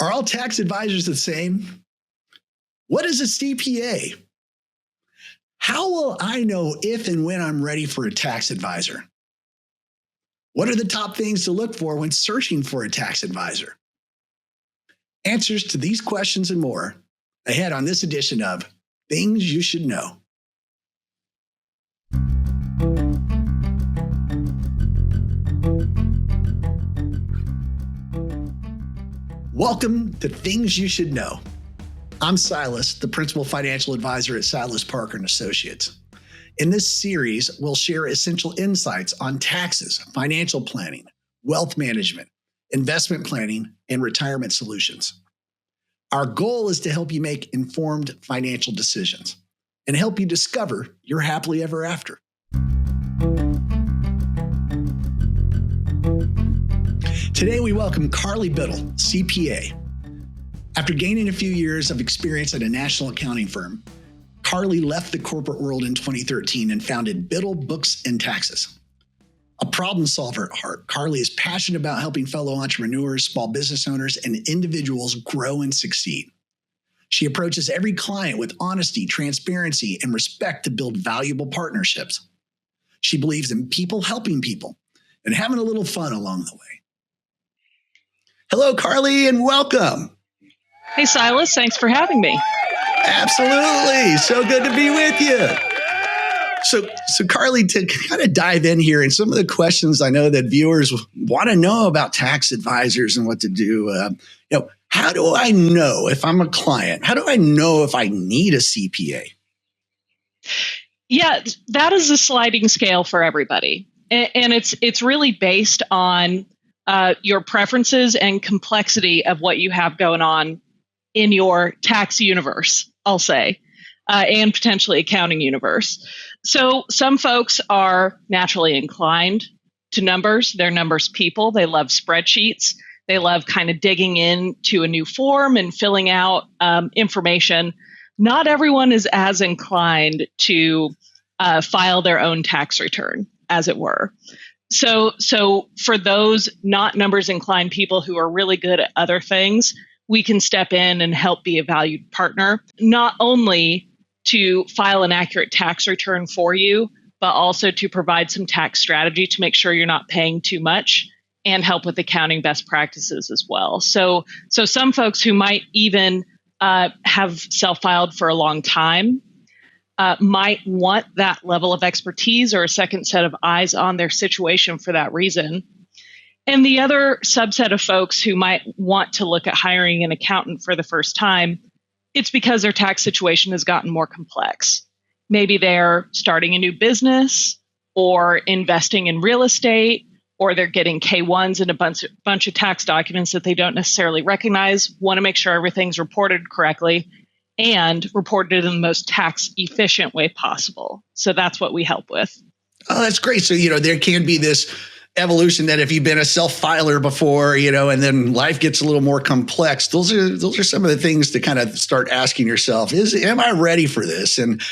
Are all tax advisors the same? What is a CPA? How will I know if and when I'm ready for a tax advisor? What are the top things to look for when searching for a tax advisor? Answers to these questions and more ahead on this edition of Things You Should Know. Welcome to Things You Should Know. I'm Silas, the Principal Financial Advisor at Silas Parker Associates. In this series, we'll share essential insights on taxes, financial planning, wealth management, investment planning, and retirement solutions. Our goal is to help you make informed financial decisions and help you discover your happily ever after. Today, we welcome Carlie Bittel, CPA. After gaining a few years of experience at a national accounting firm, Carlie left the corporate world in 2013 and founded Bittel Books Taxes. A problem solver at heart, Carlie is passionate about helping fellow entrepreneurs, small business owners, and individuals grow and succeed. She approaches every client with honesty, transparency, and respect to build valuable partnerships. She believes in people helping people and having a little fun along the way. Hello, Carlie, and welcome. Hey, Silas. Thanks for having me. Absolutely. So good to be with you. So Carlie, to kind of dive in here, and some of the questions I know that viewers want to know about tax advisors and what to do. How do I know if I'm a client? How do I know if I need a CPA? Yeah, that is a sliding scale for everybody. And it's really based on your preferences and complexity of what you have going on in your tax universe, I'll say, and potentially accounting universe. So some folks are naturally inclined to numbers. They're numbers people. They love spreadsheets. They love kind of digging into a new form and filling out information. Not everyone is as inclined to file their own tax return, as it were. So for those not numbers inclined people who are really good at other things, we can step in and help be a valued partner, not only to file an accurate tax return for you, but also to provide some tax strategy to make sure you're not paying too much and help with accounting best practices as well. So some folks who might even have self-filed for a long time might want that level of expertise or a second set of eyes on their situation for that reason. And the other subset of folks who might want to look at hiring an accountant for the first time, it's because their tax situation has gotten more complex. Maybe they're starting a new business or investing in real estate, or they're getting K-1s and a bunch of tax documents that they don't necessarily recognize, want to make sure everything's reported correctly and reported in the most tax efficient way possible. So that's what we help with. Oh, that's great. So, there can be this evolution that if you've been a self-filer before, and then life gets a little more complex, those are some of the things to kind of start asking yourself, am I ready for this? And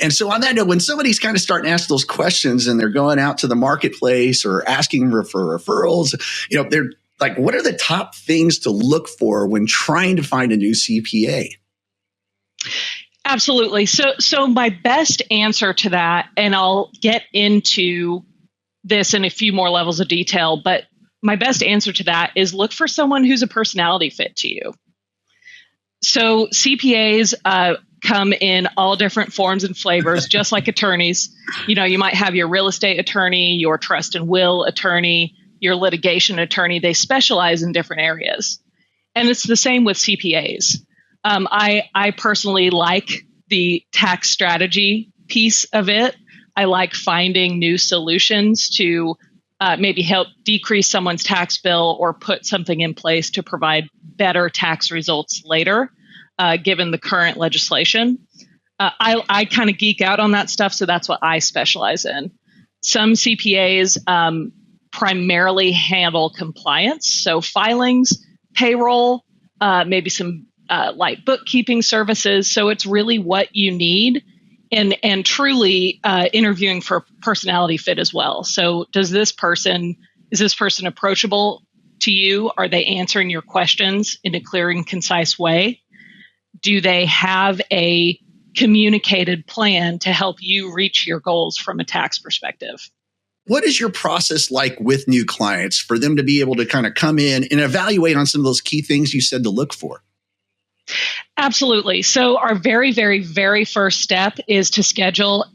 so on that note, when somebody's kind of starting to ask those questions and they're going out to the marketplace or asking for referrals, they're like, what are the top things to look for when trying to find a new CPA? Absolutely. So my best answer to that, and I'll get into this in a few more levels of detail, but my best answer to that is look for someone who's a personality fit to you. So CPAs come in all different forms and flavors, just like attorneys. You might have your real estate attorney, your trust and will attorney, your litigation attorney. They specialize in different areas. And it's the same with CPAs. I personally like the tax strategy piece of it. I like finding new solutions to maybe help decrease someone's tax bill or put something in place to provide better tax results later, given the current legislation. I kind of geek out on that stuff, so that's what I specialize in. Some CPAs primarily handle compliance, so filings, payroll, maybe some light bookkeeping services. So it's really what you need, and truly interviewing for personality fit as well. So is this person approachable? to you? Are they answering your questions in a clear and concise way? Do they have a communicated plan to help you reach your goals from a tax perspective? What is your process like with new clients for them to be able to kind of come in and evaluate on some of those key things you said to look for? Absolutely. So our very, very, very first step is to schedule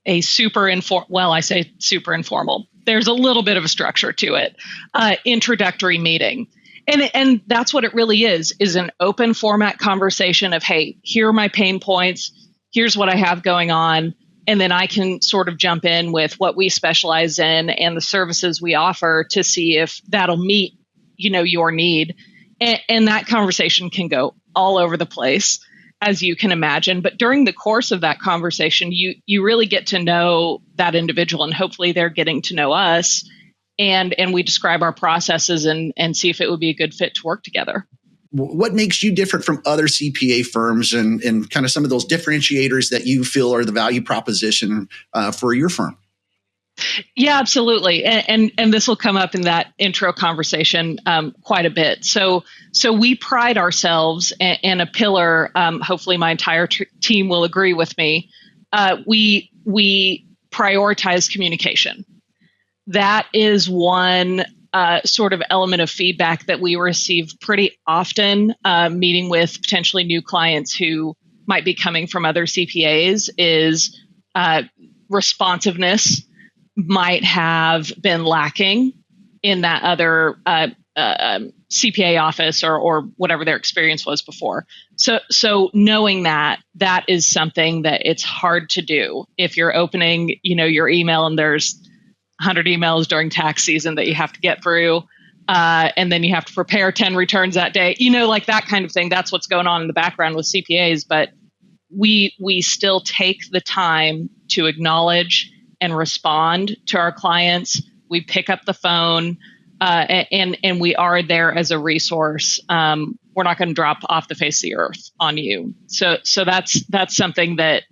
a super informal, well, I say super informal. There's a little bit of a structure to it, introductory meeting. And that's what it really is an open format conversation of, hey, here are my pain points. Here's what I have going on. And then I can sort of jump in with what we specialize in and the services we offer to see if that'll meet, your need. And that conversation can go all over the place, as you can imagine. But during the course of that conversation, you really get to know that individual, and hopefully they're getting to know us. And we describe our processes and see if it would be a good fit to work together. What makes you different from other CPA firms and kind of some of those differentiators that you feel are the value proposition for your firm? Yeah, absolutely. And this will come up in that intro conversation quite a bit. So we pride ourselves in a pillar, hopefully my entire team will agree with me. We prioritize communication. That is one sort of element of feedback that we receive pretty often, meeting with potentially new clients who might be coming from other CPAs, is responsiveness might have been lacking in that other CPA office or whatever their experience was before. So knowing that is something that it's hard to do if you're opening, your email and there's 100 emails during tax season that you have to get through. And then you have to prepare 10 returns that day, like that kind of thing. That's what's going on in the background with CPAs. But we still take the time to acknowledge and respond to our clients. We pick up the phone and we are there as a resource. We're not going to drop off the face of the earth on you. So that's something that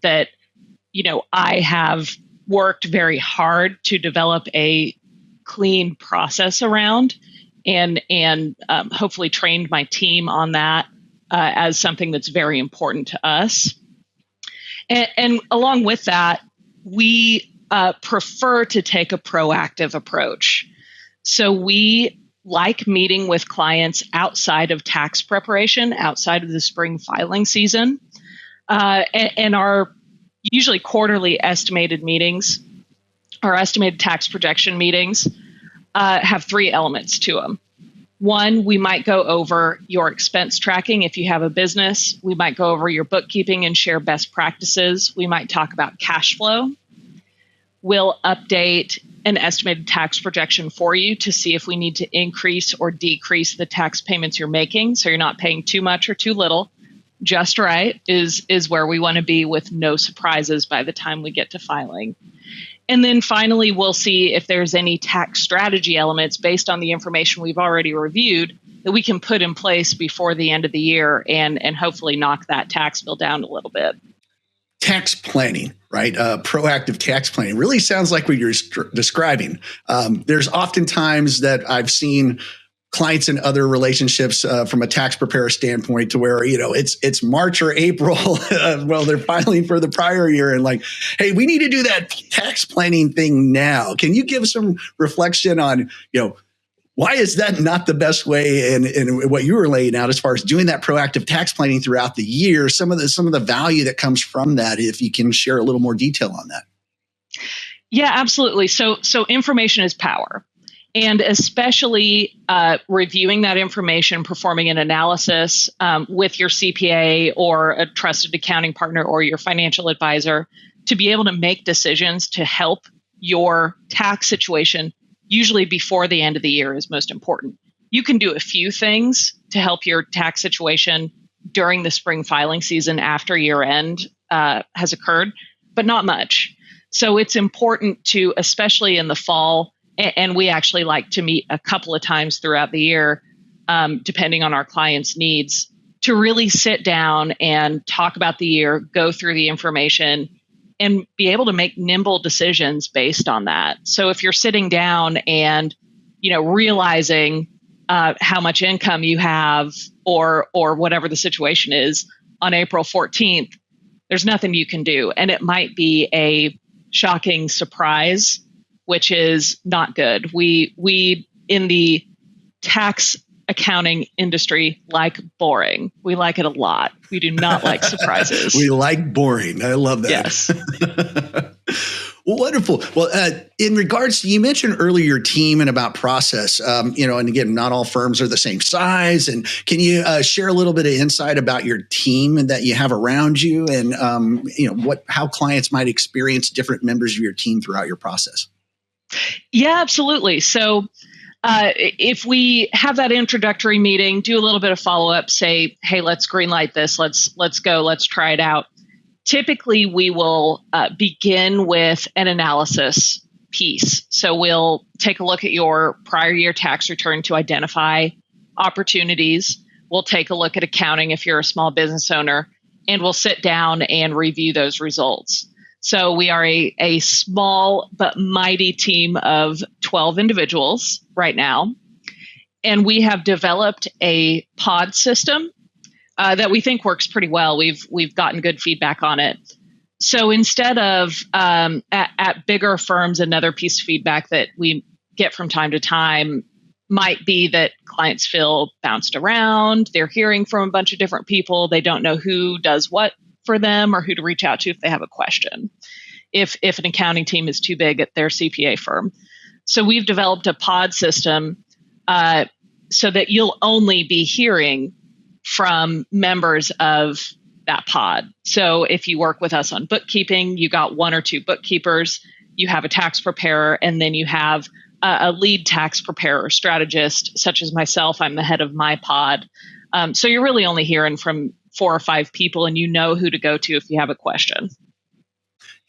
I have worked very hard to develop a clean process around, and hopefully trained my team on that as something that's very important to us. And along with that, we prefer to take a proactive approach. So we like meeting with clients outside of tax preparation, outside of the spring filing season, and our usually quarterly estimated meetings, our estimated tax projection meetings, have three elements to them. One, we might go over your expense tracking if you have a business. We might go over your bookkeeping and share best practices. We might talk about cash flow. We'll update an estimated tax projection for you to see if we need to increase or decrease the tax payments you're making, so you're not paying too much or too little. Just right is where we want to be, with no surprises by the time we get to filing. And then finally, we'll see if there's any tax strategy elements based on the information we've already reviewed that we can put in place before the end of the year and hopefully knock that tax bill down a little bit. Tax planning, right? Proactive tax planning really sounds like what you're describing. There's oftentimes that I've seen clients in other relationships from a tax preparer standpoint to where, it's March or April. Well, they're filing for the prior year and like, hey, we need to do that tax planning thing now. Can you give some reflection on, why is that not the best way in what you were laying out as far as doing that proactive tax planning throughout the year? Some of the value that comes from that, if you can share a little more detail on that. Yeah, absolutely. So information is power. And especially reviewing that information, performing an analysis with your CPA or a trusted accounting partner or your financial advisor to be able to make decisions to help your tax situation, usually before the end of the year, is most important. You can do a few things to help your tax situation during the spring filing season after year end has occurred, but not much. So it's important to, especially in the fall, and we actually like to meet a couple of times throughout the year, depending on our clients' needs, to really sit down and talk about the year, go through the information, and be able to make nimble decisions based on that. So if you're sitting down and, realizing how much income you have or whatever the situation is on April 14th, there's nothing you can do. And it might be a shocking surprise, which is not good. We in the tax accounting industry like boring. We like it a lot. We do not like surprises. We like boring. I love that. Yes. Well, wonderful. Well, in regards to, you mentioned earlier your team and about process, and again, not all firms are the same size. And can you share a little bit of insight about your team and that you have around you, and how clients might experience different members of your team throughout your process? Yeah, absolutely. So if we have that introductory meeting, do a little bit of follow up, say, hey, let's greenlight this. Let's go. Let's try it out. Typically, we will begin with an analysis piece. So we'll take a look at your prior year tax return to identify opportunities. We'll take a look at accounting if you're a small business owner, and we'll sit down and review those results. So we are a small but mighty team of 12 individuals right now. And we have developed a pod system that we think works pretty well. We've gotten good feedback on it. So instead of at bigger firms, another piece of feedback that we get from time to time might be that clients feel bounced around. They're hearing from a bunch of different people. They don't know who does what for them or who to reach out to if they have a question, if an accounting team is too big at their CPA firm. So we've developed a pod system so that you'll only be hearing from members of that pod. So if you work with us on bookkeeping, you got one or two bookkeepers, you have a tax preparer, and then you have a lead tax preparer or strategist, such as myself. I'm the head of my pod. So you're really only hearing from 4 or 5 people, and you know who to go to if you have a question.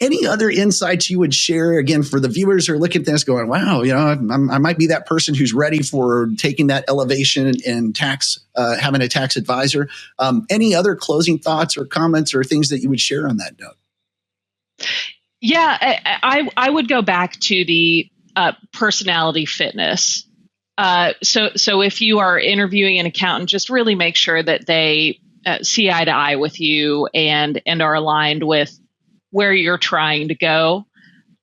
Any other insights you would share, again, for the viewers who are looking at this going, wow, I might be that person who's ready for taking that elevation in tax, having a tax advisor. Any other closing thoughts or comments or things that you would share on that note? Yeah, I would go back to the personality fitness. So if you are interviewing an accountant, just really make sure that they see eye to eye with you and are aligned with where you're trying to go.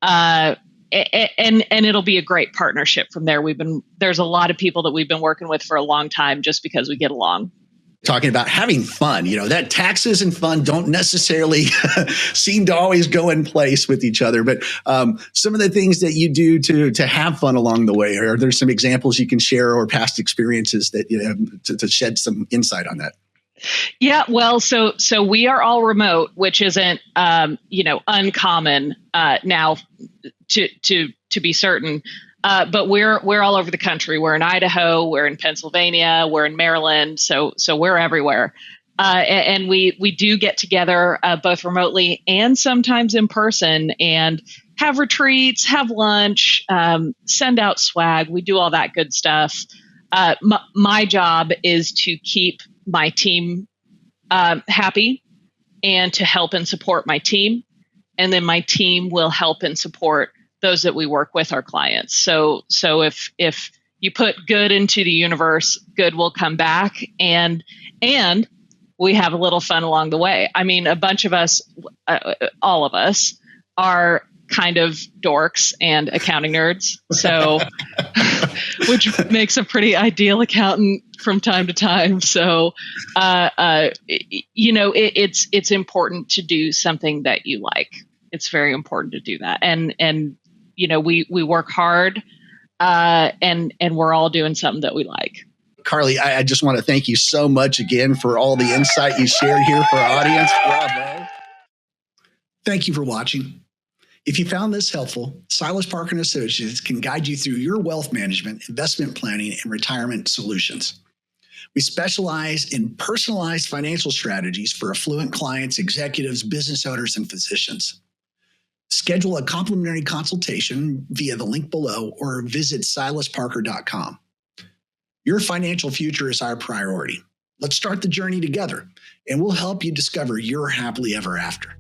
And it'll be a great partnership from there. There's a lot of people that we've been working with for a long time just because we get along. Talking about having fun, that taxes and fun don't necessarily seem to always go in place with each other. But some of the things that you do to have fun along the way, are there some examples you can share or past experiences that you have to shed some insight on that? Yeah, well, so we are all remote, which isn't uncommon now to be certain. But we're all over the country. We're in Idaho, we're in Pennsylvania, we're in Maryland, so we're everywhere. And we do get together both remotely and sometimes in person, and have retreats, have lunch, send out swag. We do all that good stuff. My job is to keep my team happy and to help and support my team. And then my team will help and support those that we work with, our clients. So if you put good into the universe, good will come back, and we have a little fun along the way. I mean, a bunch of us, all of us, are kind of dorks and accounting nerds. So, which makes a pretty ideal accountant from time to time. So, it's important to do something that you like. It's very important to do that. And we work hard, and we're all doing something that we like. Carlie, I just want to thank you so much again for all the insight you shared here for our audience. Bravo. Thank you for watching. If you found this helpful, Silas Parker Associates can guide you through your wealth management, investment planning, and retirement solutions. We specialize in personalized financial strategies for affluent clients, executives, business owners, and physicians. Schedule a complimentary consultation via the link below or visit silasparker.com. Your financial future is our priority. Let's start the journey together, and we'll help you discover your happily ever after.